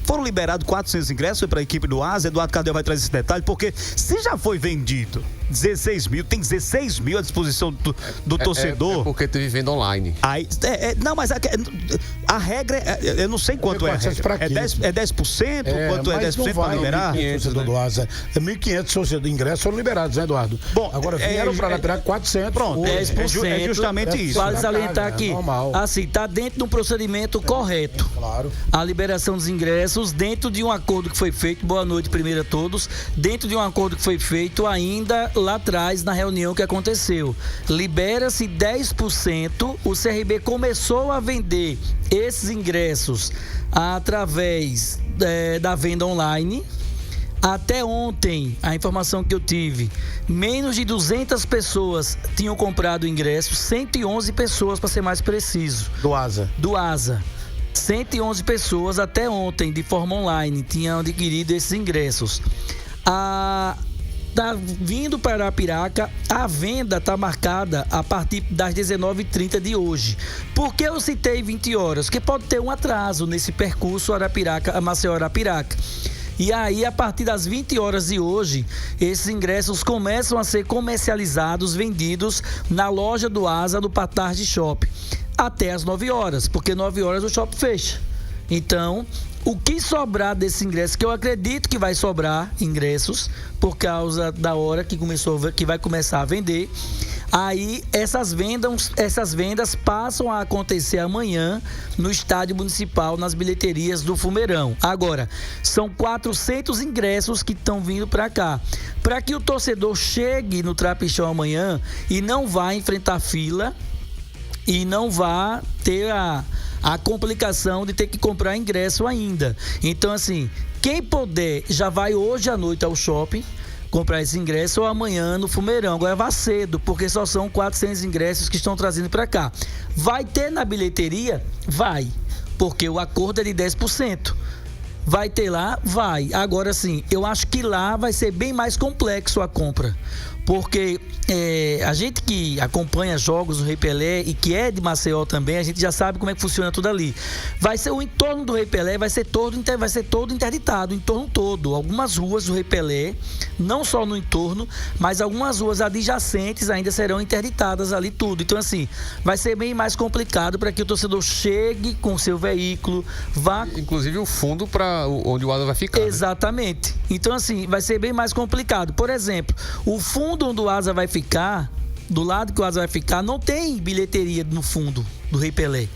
foram liberados 400 ingressos para a equipe do Asa. Eduardo Cardeal vai trazer esse detalhe, porque se já foi vendido 16 mil, tem 16 mil à disposição do torcedor. É porque teve venda online. Aí, não, mas a regra, eu não sei quanto é a regra. É 10%? Quanto é 10% para liberar? 1.500 do Asa. 1.500 ingressos foram liberados, né, Eduardo? Bom, agora vieram para Arapiraca 400. Pronto, 10%. É justamente isso. Vale salientar aqui. Assim, está dentro de um procedimento correto. Claro. A liberação dos ingressos, dentro de um acordo que foi feito, boa noite primeiro a todos, dentro de um acordo que foi feito ainda lá atrás, na reunião que aconteceu. Libera-se 10%, o CRB começou a vender esses ingressos através da venda online. Até ontem, a informação que eu tive, menos de 200 pessoas tinham comprado o ingresso, 111 pessoas, para ser mais preciso. Do Asa. 111 pessoas até ontem, de forma online, tinham adquirido esses ingressos. Tá vindo para Arapiraca, a venda está marcada a partir das 19h30 de hoje. Por que eu citei 20 horas? Porque pode ter um atraso nesse percurso Maceió-Arapiraca. E aí, a partir das 20 horas de hoje, esses ingressos começam a ser comercializados, vendidos na loja do Asa, do Patarde Shopping, até as 9 horas, porque 9 horas o shopping fecha. Então, o que sobrar desse ingresso, que eu acredito que vai sobrar ingressos, por causa da hora que vai começar a vender, aí essas vendas passam a acontecer amanhã no estádio municipal, nas bilheterias do Fumeirão. Agora, são 400 ingressos que estão vindo para cá. Para que o torcedor chegue no Trapichão amanhã e não vá enfrentar fila e não vá ter a complicação de ter que comprar ingresso ainda. Então, assim, quem puder já vai hoje à noite ao shopping comprar esse ingresso, ou amanhã no Fumeirão. Agora vá cedo, porque só são 400 ingressos que estão trazendo para cá. Vai ter na bilheteria? Vai, porque o acordo é de 10%. Vai ter lá? Vai. Agora sim, eu acho que lá vai ser bem mais complexo a compra, porque a gente que acompanha jogos do Rei Pelé e que é de Maceió também, a gente já sabe como é que funciona tudo ali. Vai ser o entorno do Rei Pelé, vai ser todo interditado, o entorno todo. Algumas ruas do Rei Pelé, não só no entorno, mas algumas ruas adjacentes ainda serão interditadas ali tudo. Então, assim, vai ser bem mais complicado para que o torcedor chegue com o seu veículo, vá... Inclusive o fundo para onde o Asa vai ficar. Exatamente. Né? Então, assim, vai ser bem mais complicado. Por exemplo, o fundo onde o Asa vai ficar, do lado que o Asa vai ficar, não tem bilheteria no fundo do Rei Pelé.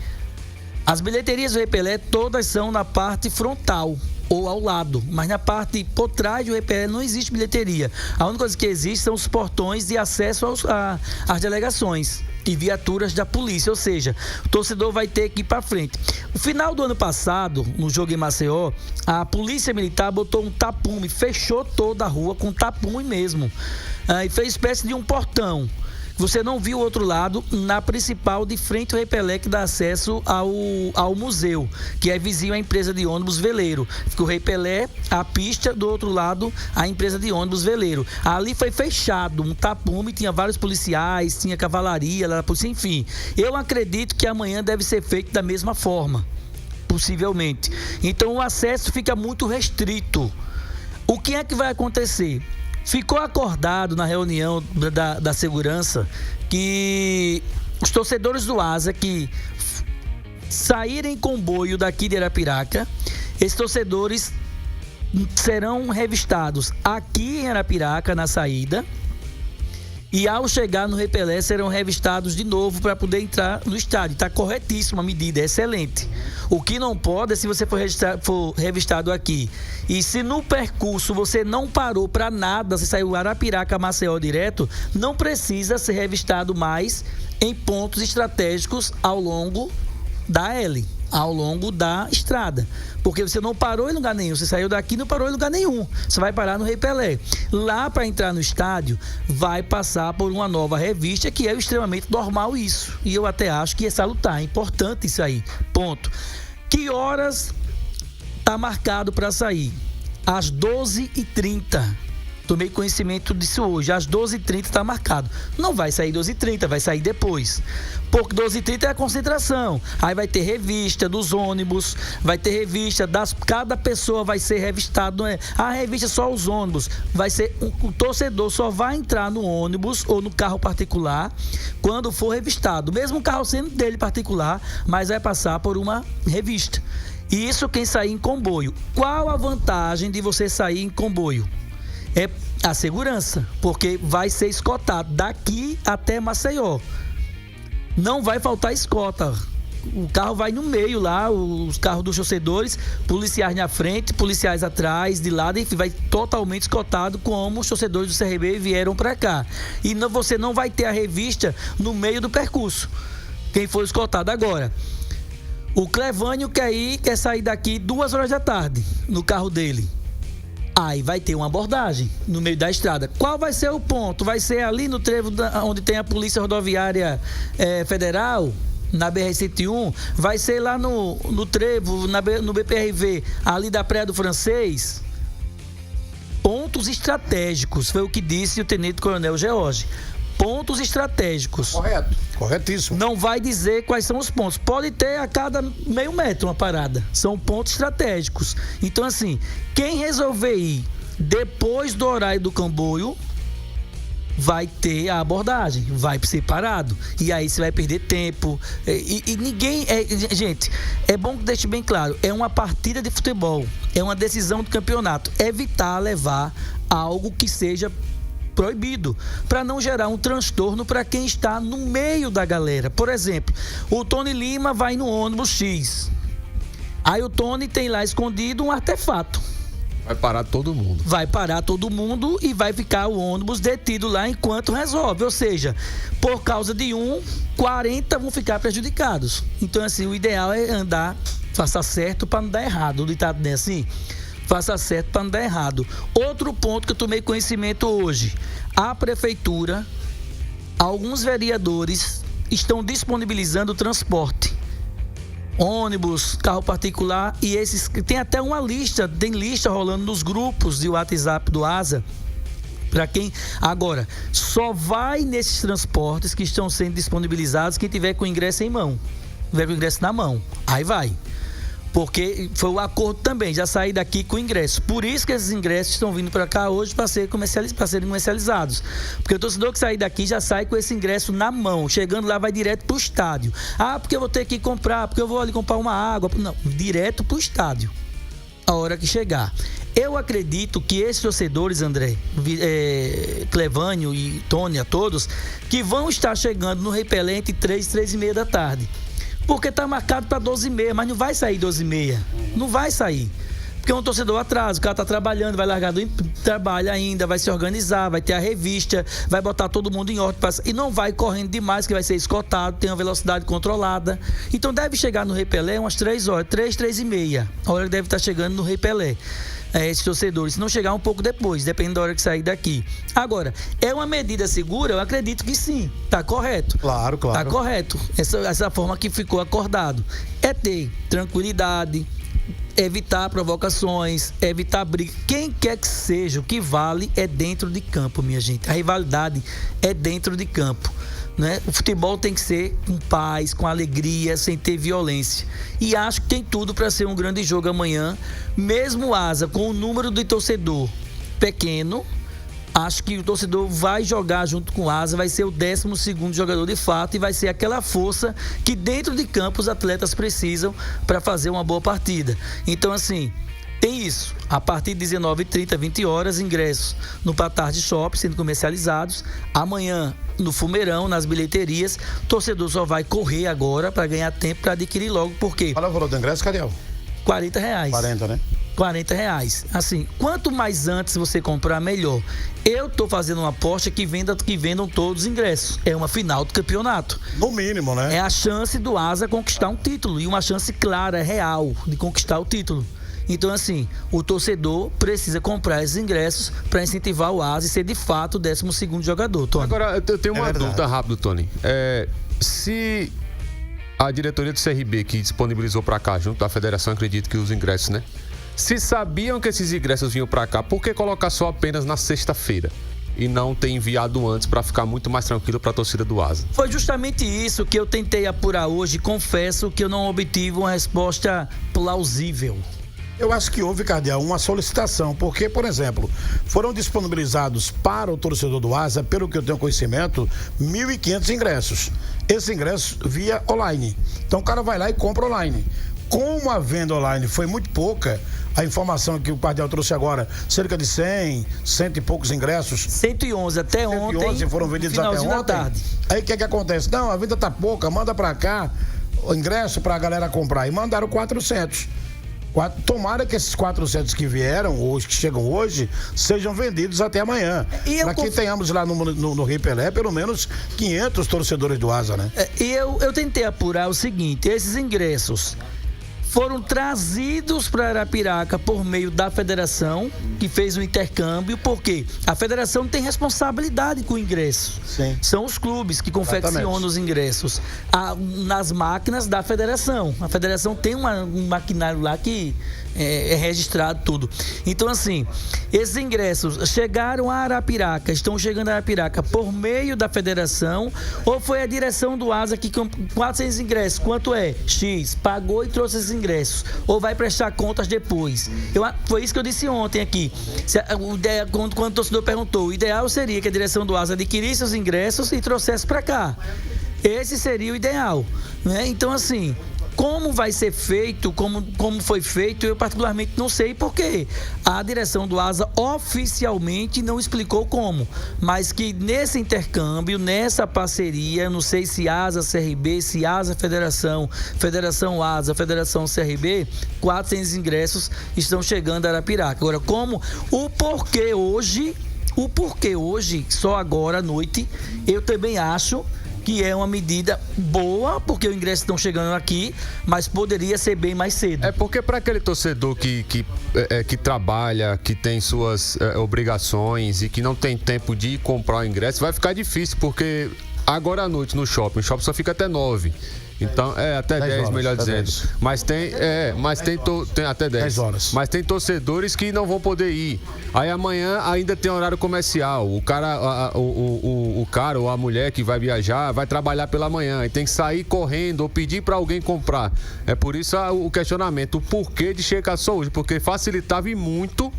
As bilheterias do Rei Pelé todas são na parte frontal ou ao lado, mas na parte por trás do Rei Pelé não existe bilheteria. A única coisa que existe são os portões de acesso às delegações e viaturas da polícia, ou seja, o torcedor vai ter que ir para frente. No final do ano passado, no jogo em Maceió, a polícia militar botou um tapume, fechou toda a rua com tapume mesmo, e fez espécie de um portão. Você não viu o outro lado, na principal de frente ao Rei Pelé, que dá acesso ao museu, que é vizinho à empresa de ônibus Veleiro. Fica o Rei Pelé, a pista, do outro lado a empresa de ônibus Veleiro. Ali foi fechado um tapume, tinha vários policiais, tinha cavalaria, lá, enfim. Eu acredito que amanhã deve ser feito da mesma forma, possivelmente. Então o acesso fica muito restrito. O que é que vai acontecer? Ficou acordado na reunião da segurança que os torcedores do Asa que saírem em comboio daqui de Arapiraca, esses torcedores serão revistados aqui em Arapiraca, na saída, e ao chegar no Rei Pelé serão revistados de novo para poder entrar no estádio. Está corretíssima a medida, é excelente. O que não pode é se você for revistado aqui e se no percurso você não parou para nada, você saiu Arapiraca, Maceió direto, não precisa ser revistado mais em pontos estratégicos ao longo da L, ao longo da estrada, porque você não parou em lugar nenhum, você saiu daqui e não parou em lugar nenhum, você vai parar no Rei Pelé. Lá, para entrar no estádio, vai passar por uma nova revista, que é extremamente normal isso, e eu até acho que é salutar, é importante isso aí, ponto. Que horas está marcado para sair? Às 12h30. Tomei conhecimento disso hoje. Às 12h30 está marcado. Não vai sair 12h30, vai sair depois. Porque 12h30 é a concentração. Aí vai ter revista dos ônibus, vai ter revista cada pessoa vai ser revistado. Não é a revista só os ônibus. Vai ser o torcedor só vai entrar no ônibus ou no carro particular quando for revistado. Mesmo o carro sendo dele particular, mas vai passar por uma revista. E isso quem sair em comboio. Qual a vantagem de você sair em comboio? É a segurança, porque vai ser escoltado daqui até Maceió. Não vai faltar escolta. O carro vai no meio lá, os carros dos torcedores, policiais na frente, policiais atrás, de lado, enfim, vai totalmente escoltado como os torcedores do CRB vieram para cá. E você não vai ter a revista no meio do percurso. Quem for escoltado agora. O Clevânio quer sair daqui 2 horas da tarde no carro dele. Aí vai ter uma abordagem no meio da estrada. Qual vai ser o ponto? Vai ser ali no trevo onde tem a Polícia Rodoviária Federal, na BR-101? Vai ser lá no trevo, no BPRV, ali da Praia do Francês? Pontos estratégicos, foi o que disse o Tenente Coronel George. Pontos estratégicos. Correto. Corretíssimo. Não vai dizer quais são os pontos. Pode ter a cada meio metro uma parada. São pontos estratégicos. Então, assim, quem resolver ir depois do horário do comboio vai ter a abordagem, vai ser parado. E aí você vai perder tempo. E ninguém... gente, é bom que deixe bem claro, é uma partida de futebol, é uma decisão do campeonato. Evitar levar algo que seja proibido, para não gerar um transtorno para quem está no meio da galera. Por exemplo, o Tony Lima vai no ônibus X. Aí o Tony tem lá escondido um artefato. Vai parar todo mundo. Vai parar todo mundo e vai ficar o ônibus detido lá enquanto resolve. Ou seja, por causa de 40 vão ficar prejudicados. Então, assim, o ideal é andar, faça certo para não dar errado. O ditado não é assim? Faça certo para não dar errado. Outro ponto que eu tomei conhecimento hoje. A prefeitura, alguns vereadores estão disponibilizando transporte. Ônibus, carro particular e esses... Tem até uma lista, tem lista rolando nos grupos de WhatsApp do ASA. Para quem... Agora, só vai nesses transportes que estão sendo disponibilizados quem tiver com o ingresso em mão. Tiver com o ingresso na mão. Aí vai. Porque foi o acordo também, já saí daqui com ingresso. Por isso que esses ingressos estão vindo para cá hoje para serem comercializados. Porque o torcedor que sair daqui já sai com esse ingresso na mão. Chegando lá vai direto para o estádio. Ah, porque eu vou ter que comprar, porque eu vou ali comprar uma água. Não, direto para o estádio. A hora que chegar. Eu acredito que esses torcedores, André, Clevânio e Tônia, todos, que vão estar chegando no Repelé entre 3 e 3h30 da tarde. Porque está marcado para 12h30, mas não vai sair 12h30. Não vai sair. Porque é um torcedor atraso, o cara está trabalhando, vai largar do trabalho ainda, vai se organizar, vai ter a revista, vai botar todo mundo em ordem. E não vai correndo demais, que vai ser escoltado, tem uma velocidade controlada. Então deve chegar no Repelé umas 3 horas, 3h30. A hora que deve estar chegando no Repelé. Esses torcedores, se não chegar um pouco depois, dependendo da hora que sair daqui. Agora, é uma medida segura? Eu acredito que sim, tá correto. Claro. Tá correto, essa forma que ficou acordado. É ter tranquilidade, evitar provocações, evitar briga. Quem quer que seja, o que vale é dentro de campo, minha gente. A rivalidade é dentro de campo. Né? O futebol tem que ser com paz, com alegria, sem ter violência. E acho que tem tudo para ser um grande jogo amanhã. Mesmo o Asa, com o número de torcedor pequeno, acho que o torcedor vai jogar junto com o Asa, vai ser o 12º jogador de fato e vai ser aquela força que dentro de campo os atletas precisam para fazer uma boa partida. Então, assim, tem isso. A partir de 19h30, 20 horas, ingressos no Patarde Shopping sendo comercializados. Amanhã, no Fumeirão, nas bilheterias. O torcedor só vai correr agora para ganhar tempo para adquirir logo. Por quê? Olha o valor do ingresso, cadê? R$40. 40, né? R$40. Assim, quanto mais antes você comprar, melhor. Eu tô fazendo uma aposta que vendam todos os ingressos. É uma final do campeonato. No mínimo, né? É a chance do Asa conquistar um título. E uma chance clara, real, de conquistar o título. Então, assim, o torcedor precisa comprar esses ingressos para incentivar o Asa e ser de fato o 12º jogador, Tony. Agora, eu tenho uma dúvida rápida, Tony. Se a diretoria do CRB, que disponibilizou para cá, junto da federação, acredito que os ingressos, né? Se sabiam que esses ingressos vinham para cá, por que colocar só apenas na sexta-feira? E não ter enviado antes para ficar muito mais tranquilo para a torcida do Asa? Foi justamente isso que eu tentei apurar hoje. Confesso que eu não obtive uma resposta plausível. Eu acho que houve, Cardeal, uma solicitação, porque, por exemplo, foram disponibilizados para o torcedor do Asa, pelo que eu tenho conhecimento, 1.500 ingressos. Esses ingressos via online. Então o cara vai lá e compra online. Como a venda online foi muito pouca, a informação que o Cardeal trouxe agora, cerca de 100 e poucos ingressos. 111 até ontem. 111 foram vendidos até ontem. Da tarde. Aí o que acontece? Não, a venda tá pouca, manda pra cá o ingresso pra galera comprar. E mandaram 400. Tomara que esses 400 que vieram, hoje, que chegam hoje, sejam vendidos até amanhã. Para que tenhamos lá no Rei Pelé, pelo menos 500 torcedores do Asa, né? E eu tentei apurar o seguinte: esses ingressos foram trazidos para Arapiraca por meio da federação, que fez o intercâmbio, porque a federação tem responsabilidade com o ingresso. Sim. São os clubes que confeccionam os ingressos nas máquinas da federação. A federação tem um maquinário lá que é registrado tudo. Então, assim, esses ingressos chegaram a Arapiraca, estão chegando a Arapiraca por meio da federação, ou foi a direção do Asa que com 400 ingressos, quanto é? X, pagou e trouxe esses ingressos, ou vai prestar contas depois. Foi isso que eu disse ontem aqui. Quando o torcedor perguntou, o ideal seria que a direção do Asa adquirisse os ingressos e trouxesse para cá. Esse seria o ideal, né? Então, assim, como vai ser feito, como foi feito, eu particularmente não sei, porque a direção do Asa oficialmente não explicou como, mas que nesse intercâmbio, nessa parceria, não sei se Asa CRB, se Asa Federação, Federação Asa, Federação CRB, 400 ingressos estão chegando a Arapiraca. Agora, o porquê hoje, só agora à noite, eu também acho que é uma medida boa, porque os ingressos estão chegando aqui, mas poderia ser bem mais cedo. É porque para aquele torcedor que trabalha, que tem suas obrigações e que não tem tempo de ir comprar o ingresso, vai ficar difícil, porque agora à noite no shopping, o shopping só fica até 9. Então, até 10, melhor dizendo. 10. Mas tem até 10 horas. Mas tem torcedores que não vão poder ir. Aí amanhã ainda tem horário comercial. O cara, o cara ou a mulher que vai viajar vai trabalhar pela manhã e tem que sair correndo ou pedir para alguém comprar. É por isso o questionamento, o porquê de chegar só hoje, porque facilitava e muito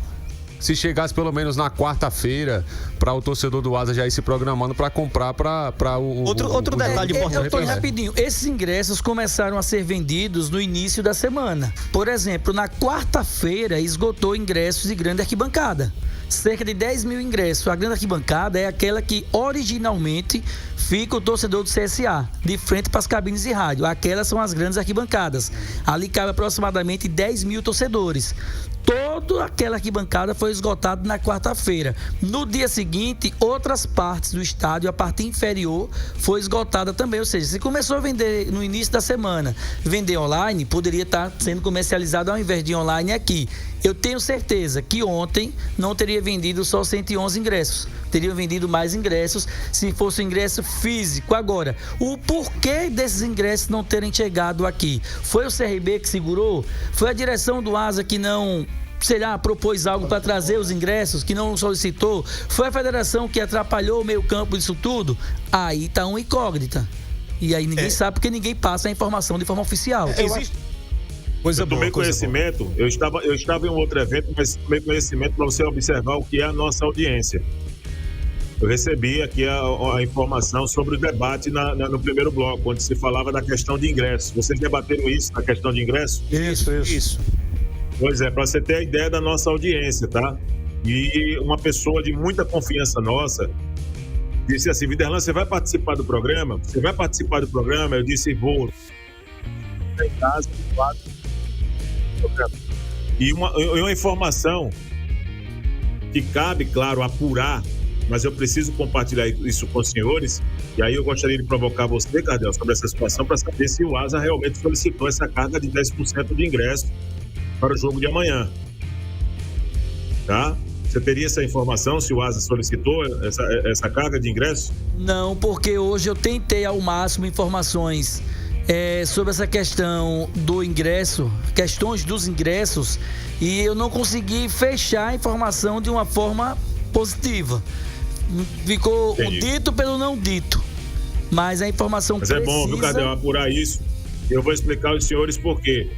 se chegasse pelo menos na quarta-feira, para o torcedor do Asa já ir se programando para comprar para o... Outro detalhe importante. Antônio, rapidinho, esses ingressos começaram a ser vendidos no início da semana. Por exemplo, na quarta-feira esgotou ingressos de grande arquibancada. Cerca de 10 mil ingressos. A grande arquibancada é aquela que originalmente fica o torcedor do CSA, de frente para as cabines de rádio. Aquelas são as grandes arquibancadas. Ali cabe aproximadamente 10 mil torcedores. Toda aquela arquibancada foi esgotada na quarta-feira. No dia seguinte, outras partes do estádio, a parte inferior, foi esgotada também. Ou seja, se começou a vender no início da semana, vender online, poderia estar sendo comercializado ao invés de online aqui. Eu tenho certeza que ontem não teria vendido só 111 ingressos. Teria vendido mais ingressos se fosse um ingresso físico. Agora, o porquê desses ingressos não terem chegado aqui? Foi o CRB que segurou? Foi a direção do Asa que não, propôs algo para trazer os ingressos, que não solicitou? Foi a federação que atrapalhou o meio-campo disso tudo? Aí tá uma incógnita. E aí ninguém sabe, porque ninguém passa a informação de forma oficial. Eu tomei conhecimento, eu estava em um outro evento, mas tomei conhecimento para você observar o que é a nossa audiência. Eu recebi aqui a informação sobre o debate no primeiro bloco, onde se falava da questão de ingresso. Vocês debateram isso, a questão de ingresso? Isso. Pois é, para você ter a ideia da nossa audiência, tá? E uma pessoa de muita confiança nossa disse assim: Viderlan, você vai participar do programa? Você vai participar do programa? Eu disse: vou. Em casa, e uma informação que cabe, claro, apurar, mas eu preciso compartilhar isso com os senhores, e aí eu gostaria de provocar você, Cardeal, sobre essa situação, para saber se o Asa realmente solicitou essa carga de 10% de ingresso para o jogo de amanhã. Tá? Você teria essa informação, se o Asa solicitou essa carga de ingresso? Não, porque hoje eu tentei ao máximo informações sobre essa questão do ingresso, questões dos ingressos, e eu não consegui fechar a informação de uma forma positiva. Ficou o dito pelo não dito. Mas a informação precisa... Mas é bom, viu, Cardel, apurar isso. Eu vou explicar aos senhores por quê.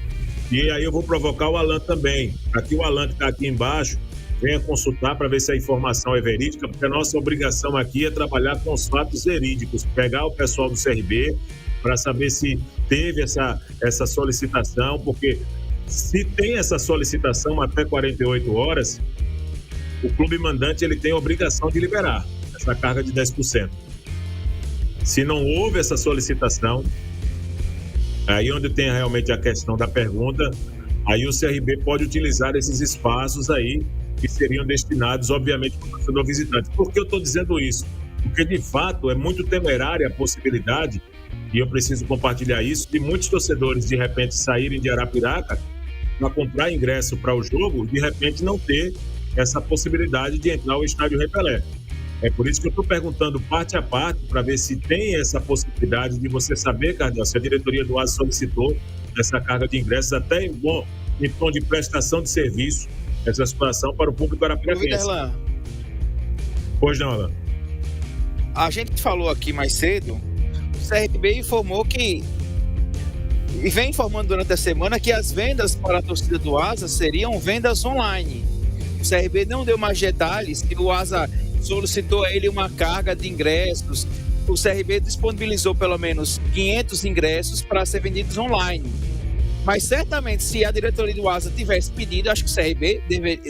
E aí eu vou provocar o Alan também, para que o Alan que está aqui embaixo venha consultar para ver se a informação é verídica, porque a nossa obrigação aqui é trabalhar com os fatos verídicos, pegar o pessoal do CRB para saber se teve essa solicitação, porque se tem essa solicitação até 48 horas, o clube mandante ele tem a obrigação de liberar essa carga de 10%. Se não houve essa solicitação, aí onde tem realmente a questão da pergunta, aí o CRB pode utilizar esses espaços aí que seriam destinados, obviamente, para o torcedor visitante. Por que eu estou dizendo isso? Porque, de fato, é muito temerária a possibilidade, e eu preciso compartilhar isso, de muitos torcedores, de repente, saírem de Arapiraca para comprar ingresso para o jogo e, de repente, não ter essa possibilidade de entrar ao estádio Rei Pelé. É por isso que eu estou perguntando parte a parte, para ver se tem essa possibilidade de você saber, Cardel, se a diretoria do ASA solicitou essa carga de ingressos, até em tom de prestação de serviço, essa situação para o público arapiraquense. Pois não, Alan. A gente falou aqui mais cedo, o CRB informou que, e vem informando durante a semana, que as vendas para a torcida do ASA seriam vendas online. O CRB não deu mais detalhes, que o ASA solicitou a ele uma carga de ingressos. O CRB disponibilizou pelo menos 500 ingressos para ser vendidos online. Mas certamente, se a diretoria do ASA tivesse pedido, acho que o CRB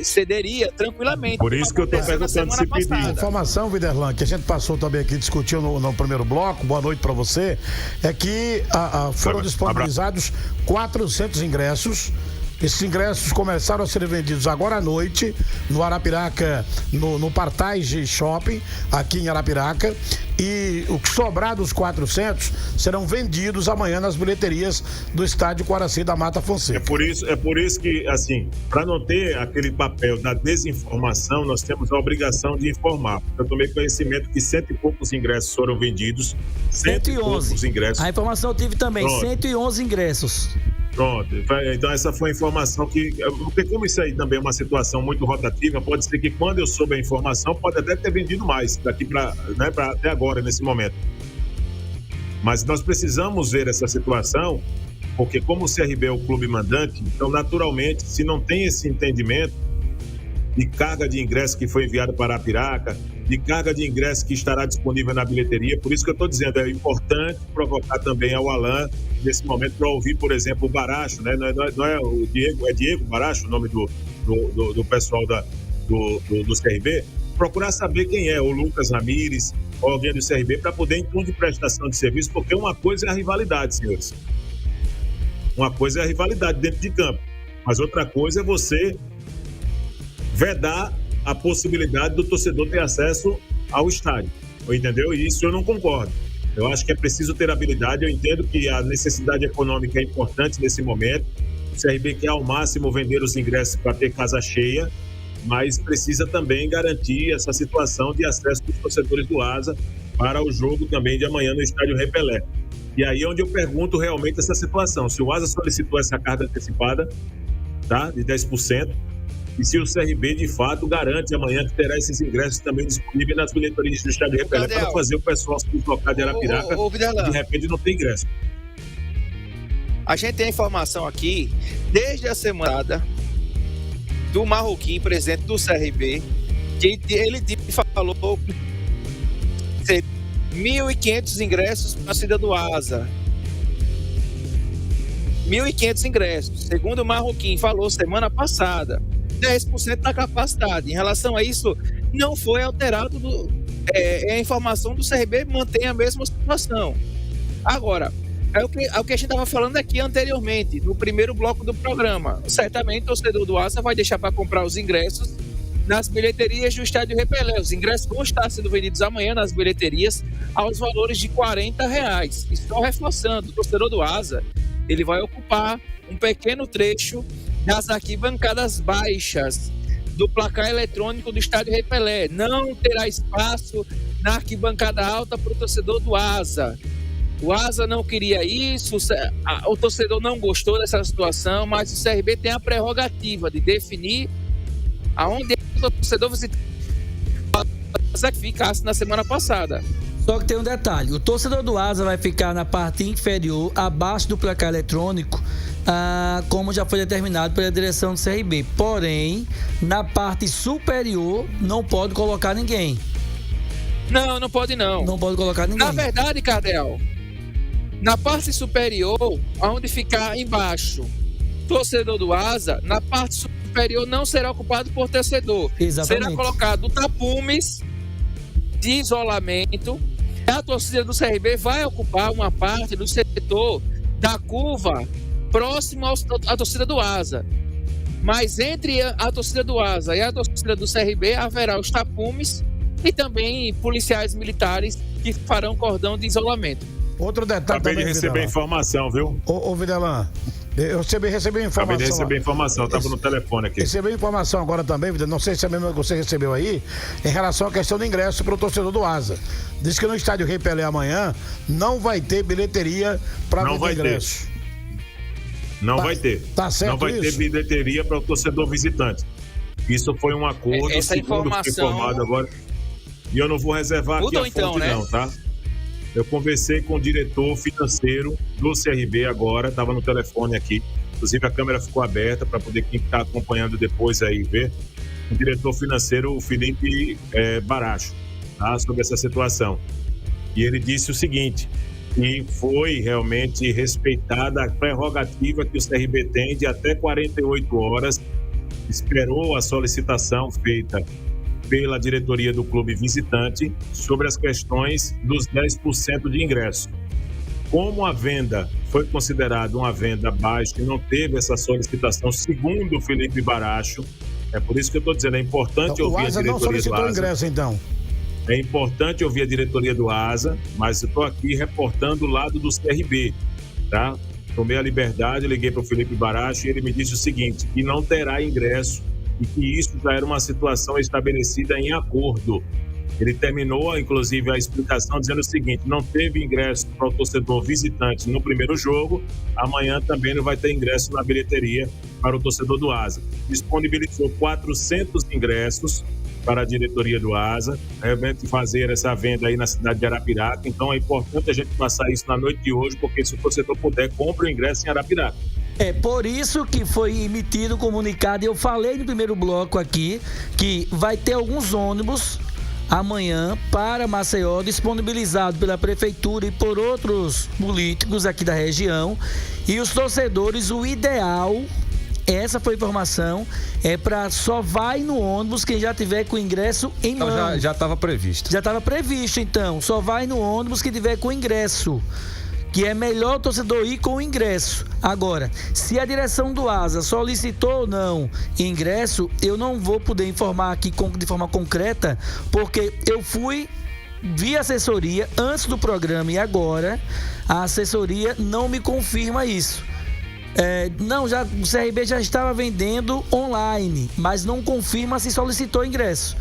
cederia tranquilamente. Por isso que eu estou perguntando se pedir. A informação, Viderlan, que a gente passou também aqui, discutiu no primeiro bloco, boa noite para você, é que foram disponibilizados 400 ingressos. Esses ingressos começaram a ser vendidos agora à noite no Arapiraca, no Partage Shopping, aqui em Arapiraca, e o que sobrar dos 400 serão vendidos amanhã nas bilheterias do estádio Coraci da Mata Fonseca. É por isso que, assim, para não ter aquele papel da desinformação, nós temos a obrigação de informar. Eu tomei conhecimento que 100 e poucos ingressos foram vendidos. 111. Poucos ingressos. A informação eu tive também, Pronto. 111 ingressos. Pronto, então essa foi a informação que, porque como isso aí também é uma situação muito rotativa, pode ser que quando eu soube a informação, pode até ter vendido mais daqui para até agora, nesse momento. Mas nós precisamos ver essa situação, porque como o CRB é o clube mandante, então naturalmente, se não tem esse entendimento de carga de ingresso que foi enviado para a Arapiraca, de carga de ingresso que estará disponível na bilheteria, por isso que eu estou dizendo, é importante provocar também ao Alan, nesse momento, para ouvir, por exemplo, o Baracho, né? Não é o Diego, é Diego Baracho, o nome do pessoal do CRB, procurar saber quem é, o Lucas Ramires, ou alguém do CRB, para poder, em tom de prestação de serviço, porque uma coisa é a rivalidade, senhores. Uma coisa é a rivalidade dentro de campo, mas outra coisa é você vedar a possibilidade do torcedor ter acesso ao estádio, entendeu? E isso eu não concordo. Eu acho que é preciso ter habilidade, eu entendo que a necessidade econômica é importante nesse momento, o CRB quer ao máximo vender os ingressos para ter casa cheia, mas precisa também garantir essa situação de acesso dos torcedores do ASA para o jogo também de amanhã no estádio Rei Pelé. E aí é onde eu pergunto realmente essa situação, se o ASA solicitou essa carga antecipada, tá, de 10%, e se o CRB, de fato, garante amanhã que terá esses ingressos também disponíveis nas bilheterias do estádio Rei Pelé para fazer o pessoal se deslocar de Arapiraca e de repente não tem ingresso. A gente tem a informação aqui, desde a semana do Marroquim, presidente do CRB, que ele falou que 1.500 ingressos para a torcida do ASA. 1.500 ingressos. Segundo o Marroquim falou semana passada, 10% da capacidade. Em relação a isso, não foi alterado. A informação do CRB mantém a mesma situação. Agora, é o que a gente estava falando aqui anteriormente, no primeiro bloco do programa. Certamente o torcedor do ASA vai deixar para comprar os ingressos nas bilheterias do estádio Rei Pelé. Os ingressos vão estar sendo vendidos amanhã nas bilheterias aos valores de R$40. E só reforçando, o torcedor do ASA, ele vai ocupar um pequeno trecho das arquibancadas baixas do placar eletrônico do estádio Rei Pelé. Não terá espaço na arquibancada alta para o torcedor do ASA. O Asa não queria isso, o torcedor não gostou dessa situação, mas o CRB tem a prerrogativa de definir aonde o torcedor visitante ficasse na semana passada. Só que tem um detalhe, o torcedor do Asa vai ficar na parte inferior, abaixo do placar eletrônico, como já foi determinado pela direção do CRB. Porém, na parte superior, não pode colocar ninguém. Não pode não. Não pode colocar ninguém. Na verdade, Cardel, na parte superior, onde ficar embaixo, torcedor do Asa, na parte superior não será ocupado por torcedor. Exatamente. Será colocado tapumes de isolamento. A torcida do CRB vai ocupar uma parte do setor da curva próximo à torcida do Asa. Mas entre a torcida do Asa e a torcida do CRB haverá os tapumes e também policiais militares que farão cordão de isolamento. Outro detalhe Acabei também, de receber informação, viu? Ô, Videlan, eu recebi informação. Acabei de receber informação, estava no telefone aqui. Recebi informação agora também, Videlan, não sei se é a mesma que você recebeu aí, em relação à questão do ingresso para o torcedor do Asa. Diz que no estádio Rei Pelé amanhã não vai ter bilheteria para vender ingresso. Não vai ter. Tá certo. Não vai ter bilheteria para o torcedor visitante. Isso foi um acordo, essa segundo informação... foi informado agora. E eu não vou reservar aqui a fonte então, né? não, tá? Eu conversei com o diretor financeiro do CRB agora, estava no telefone aqui. Inclusive a câmera ficou aberta para poder quem está acompanhando depois aí ver. O diretor financeiro, o Felipe Baracho, tá? Sobre essa situação. E ele disse o seguinte, que foi realmente respeitada a prerrogativa que o CRB tem de até 48 horas, esperou a solicitação feita pela diretoria do clube visitante sobre as questões dos 10% de ingresso. Como a venda foi considerada uma venda baixa e não teve essa solicitação, segundo o Felipe Baracho, é por isso que eu estou dizendo, é importante Então, ouvir a Asa diretoria não solicitou do Asa. ingresso, então. É importante ouvir a diretoria do Asa, mas eu estou aqui reportando o lado do CRB, tá? Tomei a liberdade, liguei para o Felipe Baracho e ele me disse o seguinte, que não terá ingresso e que isso já era uma situação estabelecida em acordo. Ele terminou, inclusive, a explicação dizendo o seguinte, não teve ingresso para o torcedor visitante no primeiro jogo, amanhã também não vai ter ingresso na bilheteria para o torcedor do Asa. Disponibilizou 400 ingressos para a diretoria do Asa, realmente fazer essa venda aí na cidade de Arapiraca, então é importante a gente passar isso na noite de hoje, porque se o torcedor puder, compre o ingresso em Arapiraca. É por isso que foi emitido o comunicado, e eu falei no primeiro bloco aqui, que vai ter alguns ônibus amanhã para Maceió, disponibilizado pela prefeitura e por outros políticos aqui da região, e os torcedores, o ideal, essa foi a informação, é para só vai no ônibus quem já tiver com o ingresso em mão. Então já estava previsto. Já estava previsto, então, só vai no ônibus que tiver com o ingresso. Que é melhor o torcedor ir com o ingresso. Agora, se a direção do Asa solicitou ou não ingresso, eu não vou poder informar aqui de forma concreta, porque eu fui via assessoria antes do programa e agora a assessoria não me confirma isso. O CRB já estava vendendo online, mas não confirma se solicitou ingresso.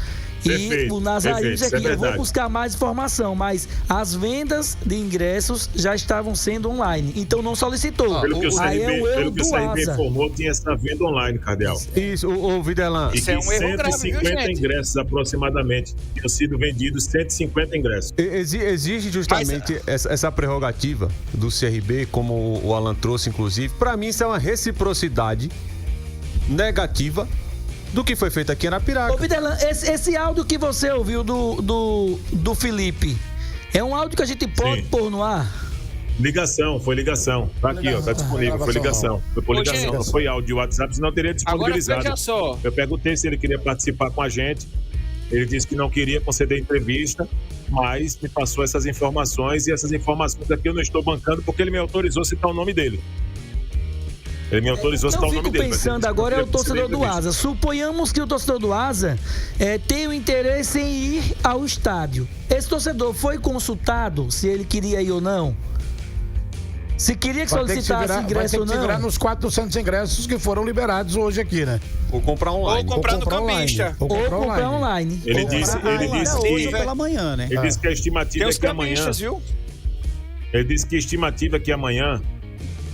E o Nazarinho disse aqui, eu vou buscar mais informação, mas as vendas de ingressos já estavam sendo online, então não solicitou. Pelo que o CRB informou, tinha essa venda online, Cardeal. Isso, o Videlan. E que é um erro grave, 150 ingressos aproximadamente, tinham sido vendidos 150 ingressos. Existe justamente essa prerrogativa do CRB, como o Alan trouxe, inclusive. Para mim, isso é uma reciprocidade negativa do que foi feito aqui na Arapiraca. Ô, Videlan, esse áudio que você ouviu do Felipe, é um áudio que a gente pode pôr no ar? Foi ligação. Tá aqui, ó, tá disponível, foi ligação. Foi por ligação, não foi áudio WhatsApp, senão eu teria disponibilizado. Agora, veja só. Eu perguntei se ele queria participar com a gente, ele disse que não queria conceder entrevista, mas me passou essas informações, e essas informações aqui eu não estou bancando porque ele me autorizou a citar o nome dele. Ele me autorizou a citar o nome dele. Eu fico pensando agora é o torcedor do Asa. Suponhamos que o torcedor do Asa tem o interesse em ir ao estádio. Esse torcedor foi consultado se ele queria ir ou não? Se queria que solicitasse ingresso ou não? Vai ter que virar nos 400 ingressos que foram liberados hoje aqui, né? Ou comprar online. Ou comprar no cambista. Ou comprar online. Ele disse hoje que pela manhã, né? Ele disse que a estimativa Tem é os que amanhã... cambistas, viu? Ele disse que a estimativa é que amanhã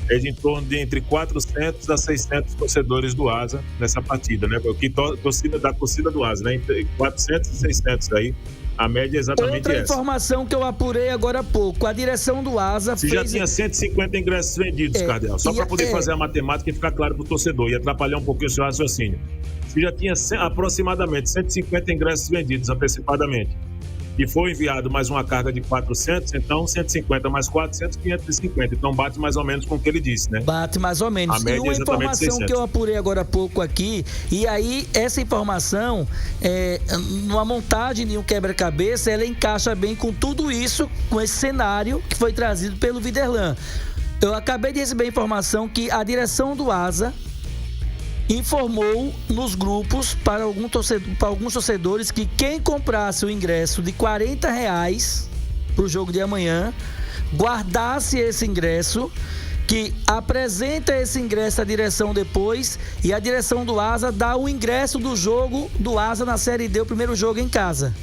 é de em torno de entre 400 a 600 torcedores do Asa nessa partida, né? Porque da torcida do Asa, né? Entre 400 e 600 aí, a média é exatamente Outra essa. informação que eu apurei agora há pouco, a direção do Asa Se já tinha 150 ingressos vendidos, Cardeal, só para poder fazer a matemática e ficar claro para o torcedor e atrapalhar um pouquinho o seu raciocínio. Se já tinha aproximadamente 150 ingressos vendidos antecipadamente e foi enviado mais uma carga de 400, então 150 mais 400, 550. Então bate mais ou menos com o que ele disse, né? Bate mais ou menos. A média e uma é exatamente informação 600. que eu apurei agora há pouco aqui, e aí essa informação, numa montagem de um quebra-cabeça, ela encaixa bem com tudo isso, com esse cenário que foi trazido pelo Viderlan. Eu acabei de receber a informação que a direção do Asa informou nos grupos para alguns torcedores que quem comprasse o ingresso de R$40 para o jogo de amanhã, guardasse esse ingresso, que apresenta esse ingresso à direção depois, e a direção do Asa dá o ingresso do jogo do Asa na Série D, o primeiro jogo em casa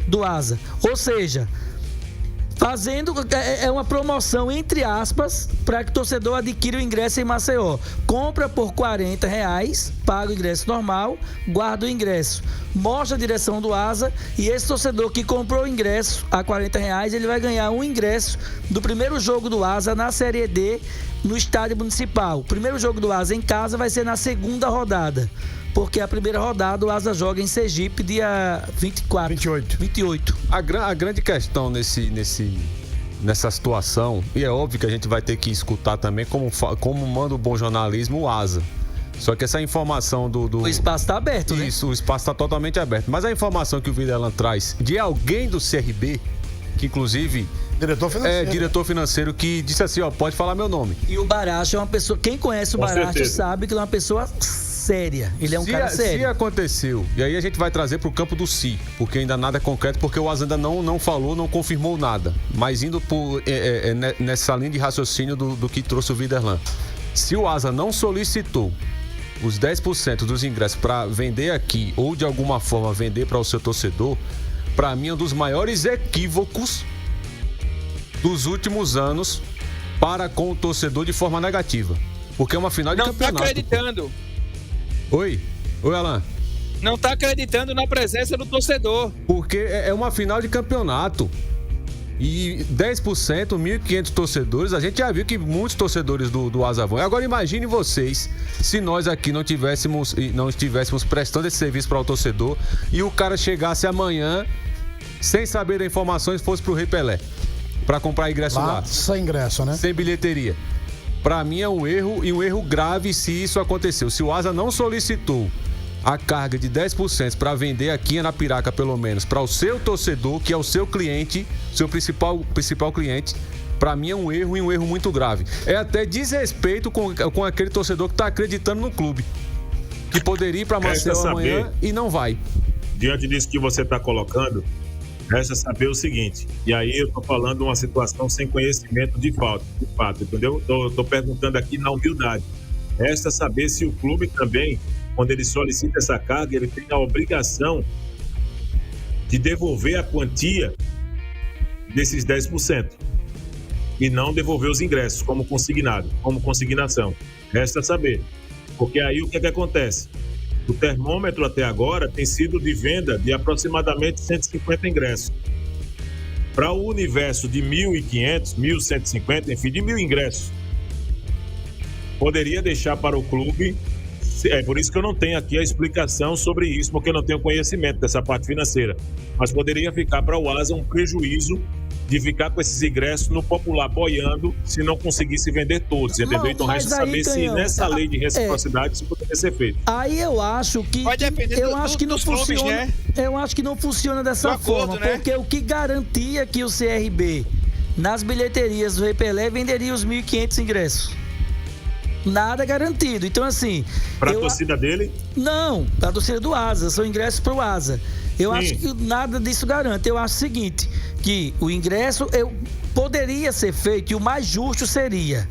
do Asa. Ou seja, é uma promoção, entre aspas, para que o torcedor adquira o ingresso em Maceió. Compra por R$40, paga o ingresso normal, guarda o ingresso, mostra a direção do Asa, e esse torcedor que comprou o ingresso a R$40, ele vai ganhar um ingresso do primeiro jogo do Asa na Série D no estádio municipal. O primeiro jogo do Asa em casa vai ser na segunda rodada, porque a primeira rodada o Asa joga em Sergipe dia 28. A grande questão nessa situação, e é óbvio que a gente vai ter que escutar também como manda o bom jornalismo o Asa. Só que essa informação O espaço está aberto, né? Isso, o espaço está totalmente aberto. Mas a informação que o Viderlan traz de alguém do CRB, que inclusive diretor financeiro, que disse assim, pode falar meu nome. E o Baracho é uma pessoa, quem conhece o Baracho sabe que ele é uma pessoa séria, ele é um cara sério. Se aconteceu, e aí a gente vai trazer pro campo do si, porque ainda nada é concreto, porque o Asa ainda não falou, não confirmou nada, mas indo nessa linha de raciocínio do que trouxe o Viderlan. Se o Asa não solicitou os 10% dos ingressos para vender aqui, ou de alguma forma vender para o seu torcedor, para mim é um dos maiores equívocos dos últimos anos para com o torcedor de forma negativa, porque é uma final de campeonato. Não tá acreditando. Oi, Alan. Não tá acreditando na presença do torcedor. Porque é uma final de campeonato. E 10%, 1.500 torcedores, a gente já viu que muitos torcedores do Asa vão. Agora imagine vocês, se nós aqui não estivéssemos prestando esse serviço para o torcedor e o cara chegasse amanhã, sem saber da informação, e fosse pro Rei Pelé, para comprar ingresso lá. Sem ingresso, né? Sem bilheteria. Para mim é um erro, e um erro grave se isso aconteceu. Se o Asa não solicitou a carga de 10% para vender aqui em Arapiraca, pelo menos, para o seu torcedor, que é o seu cliente, seu principal cliente, para mim é um erro, e um erro muito grave. É até desrespeito com aquele torcedor que está acreditando no clube, que poderia ir para Maceió amanhã e não vai. Diante disso que você está colocando, resta saber o seguinte, e aí eu tô falando uma situação sem conhecimento de fato, entendeu? Tô perguntando aqui na humildade. Resta saber se o clube também, quando ele solicita essa carga, ele tem a obrigação de devolver a quantia desses 10% e não devolver os ingressos como consignado, como consignação. Resta saber, porque aí o que acontece? O termômetro até agora tem sido de venda de aproximadamente 150 ingressos. Para o universo de 1.500, 1.150, enfim, de 1.000 ingressos, poderia deixar para o clube. É por isso que eu não tenho aqui a explicação sobre isso, porque eu não tenho conhecimento dessa parte financeira. Mas poderia ficar para o Asa um prejuízo de ficar com esses ingressos no popular boiando se não conseguisse vender todos, entendeu? Não, então resta saber se nessa lei de reciprocidade isso poderia ser feito. Aí eu acho que não funciona, né? Eu acho que não funciona dessa forma, né? Porque o que garantia que o CRB nas bilheterias do Rei Pelé venderia os 1.500 ingressos? Nada garantido. Então, assim... Para a torcida dele? Não, para a torcida do Asa. São ingressos para o Asa. Eu acho que nada disso garante. Eu acho o seguinte, que o ingresso poderia ser feito, e o mais justo seria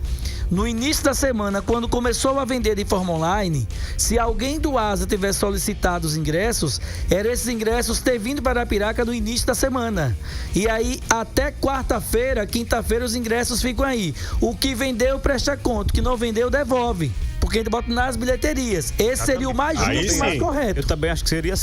no início da semana, quando começou a vender de forma online, se alguém do Asa tivesse solicitado os ingressos, eram esses ingressos ter vindo para Arapiraca no início da semana. E aí, até quarta-feira, quinta-feira, os ingressos ficam aí. O que vendeu, presta conta. O que não vendeu, devolve. Porque a gente bota nas bilheterias. Esse seria o mais justo e mais correto. Eu também acho que seria assim.